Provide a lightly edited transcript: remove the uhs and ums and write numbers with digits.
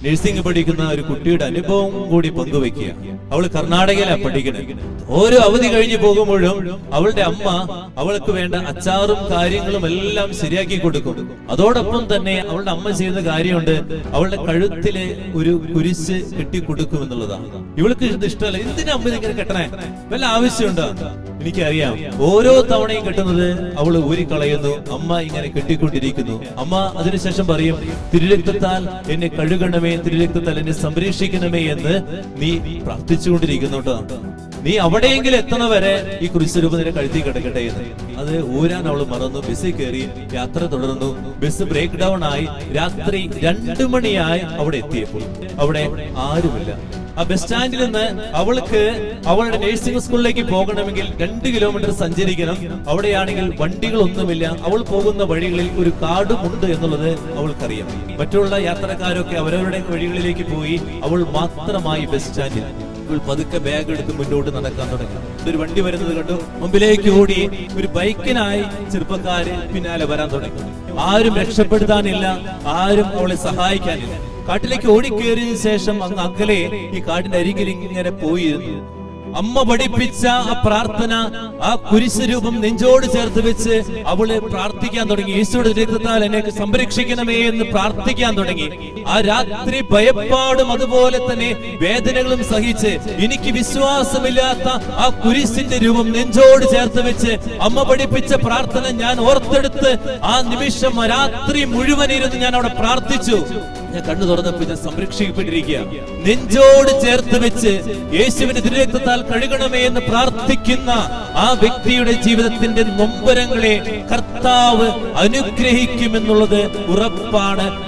Nursing പഠിക്കുന്ന ഒരു കുട്ടിയുടെ അനുഭവം കൂടി പങ്കുവെക്കുക. അവള് കർണാടകയിലാണ് പഠിക്കുന്നത്. ഓരോ അവധി കഴിഞ്ഞു പോകുമ്പോഴും അവളുടെ അമ്മ അവൾക്ക് വേണ്ട അച്ചാറും കാര്യങ്ങളും എല്ലാം ശരിയാക്കി കൊടുക്കും. അതോടൊപ്പം തന്നെ അവളുടെ അമ്മ ചെയ്യുന്ന കാര്യമുണ്ട്, അവളുടെ കഴുത്തില് ഒരു കുരിശ് കെട്ടിക്കൊടുക്കും എന്നുള്ളതാണ്. ഇവൾക്ക് ഇത് ഇഷ്ടമല്ല. എന്തിനാ അമ്മ ഇങ്ങനെ കെട്ടണേ? വല്ല ആവശ്യമുണ്ടോ? എനിക്കറിയാം. ഓരോ തവണയും കെട്ടുന്നത് അവള് ഊരിക്കളയുന്നു. അമ്മ ഇങ്ങനെ കെട്ടിക്കൊണ്ടിരിക്കുന്നു. അമ്മ അതിനുശേഷം പറയും, തിരുരക്തത്താൽ എന്നെ കഴുകണമേ, തിരുരക്തത്താൽ എന്നെ സംരക്ഷിക്കണമേ എന്ന് നീ പ്രാർത്ഥിച്ചുകൊണ്ടിരിക്കുന്നുട്ടോ. നീ അവിടെയെങ്കിലും എത്തണ വരെ ഈ കുരിശുരൂപം നിന്നെ കഴുത്തി കിടക്കട്ടെ എന്ന്. അത് ഊരാൻ അവള് മറന്നു. ബസ്സിൽ കയറി യാത്ര തുടർന്നു. ബസ് ബ്രേക്ക് ഡൗൺ ആയി. രാത്രി 2 മണിയായി അവിടെ എത്തിയപ്പോൾ അവിടെ ആരുമില്ല. ആ ബസ് സ്റ്റാൻഡിൽ നിന്ന് അവൾക്ക് അവളുടെ നഴ്സിംഗ് സ്കൂളിലേക്ക് പോകണമെങ്കിൽ 2 കിലോമീറ്റർ സഞ്ചരിക്കണം. അവിടെയാണെങ്കിൽ വണ്ടികളൊന്നുമില്ല. അവൾ പോകുന്ന വഴികളിൽ ഒരു കാടുമുണ്ട് എന്നുള്ളത് അവൾക്കറിയാം. മറ്റുള്ള യാത്രക്കാരൊക്കെ അവരവരുടെ വഴികളിലേക്ക് പോയി. അവൾ മാത്രമായി ബസ് സ്റ്റാൻഡിൽ. പതുക്കെ ബാഗ് എടുത്ത് മുന്നോട്ട് നടക്കാൻ തുടങ്ങി. ഒരു വണ്ടി വരുന്നത് കണ്ടു. മുമ്പിലേക്ക് ഓടി. ഒരു ബൈക്കിനായി ചെറുപ്പക്കാര് പിന്നാലെ വരാൻ തുടങ്ങി. ആരും രക്ഷപ്പെടുത്താനില്ല, ആരും അവളെ സഹായിക്കാനില്ല. കാട്ടിലേക്ക് ഓടിക്കേറിയതിനു ശേഷം അങ്ങ് അകലെ ഈ കാടിന്റെ അരികിൽ ഇങ്ങനെ പോയിരുന്നു. അമ്മ പഠിപ്പിച്ച ആ പ്രാർത്ഥന, ആ കുരിശ് രൂപം നെഞ്ചോട് ചേർത്ത് വെച്ച് അവള് പ്രാർത്ഥിക്കാൻ തുടങ്ങി. യേശുവിന്റെ രക്തത്താൽ എന്നെ സംരക്ഷിക്കണമേ എന്ന് പ്രാർത്ഥിക്കാൻ തുടങ്ങി. ആ രാത്രി ഭയപ്പാടും അതുപോലെ തന്നെ വേദനകളും സഹിച്ച് എനിക്ക് വിശ്വാസമില്ലാത്ത ആ കുരിശിന്റെ രൂപം നെഞ്ചോട് ചേർത്ത് വെച്ച് അമ്മ പഠിപ്പിച്ച പ്രാർത്ഥന ഞാൻ ഓർത്തെടുത്ത് ആ നിമിഷം രാത്രി മുഴുവൻ ഇരുന്ന് ഞാൻ അവിടെ പ്രാർത്ഥിച്ചു. ഞാൻ കണ്ണു തുറന്നപ്പോൾ ഞാൻ സംരക്ഷിക്കപ്പെട്ടിരിക്കുക. നെഞ്ചോട് ചേർത്ത് വെച്ച് യേശുവിന്റെ തിരുരക്തത്താൽ കഴുകണമേ എന്ന് പ്രാർത്ഥിക്കുന്ന ആ വ്യക്തിയുടെ ജീവിതത്തിന്റെ നൊമ്പരങ്ങളെ കർത്താവ് അനുഗ്രഹിക്കുമെന്നുള്ളത് ഉറപ്പാണ്.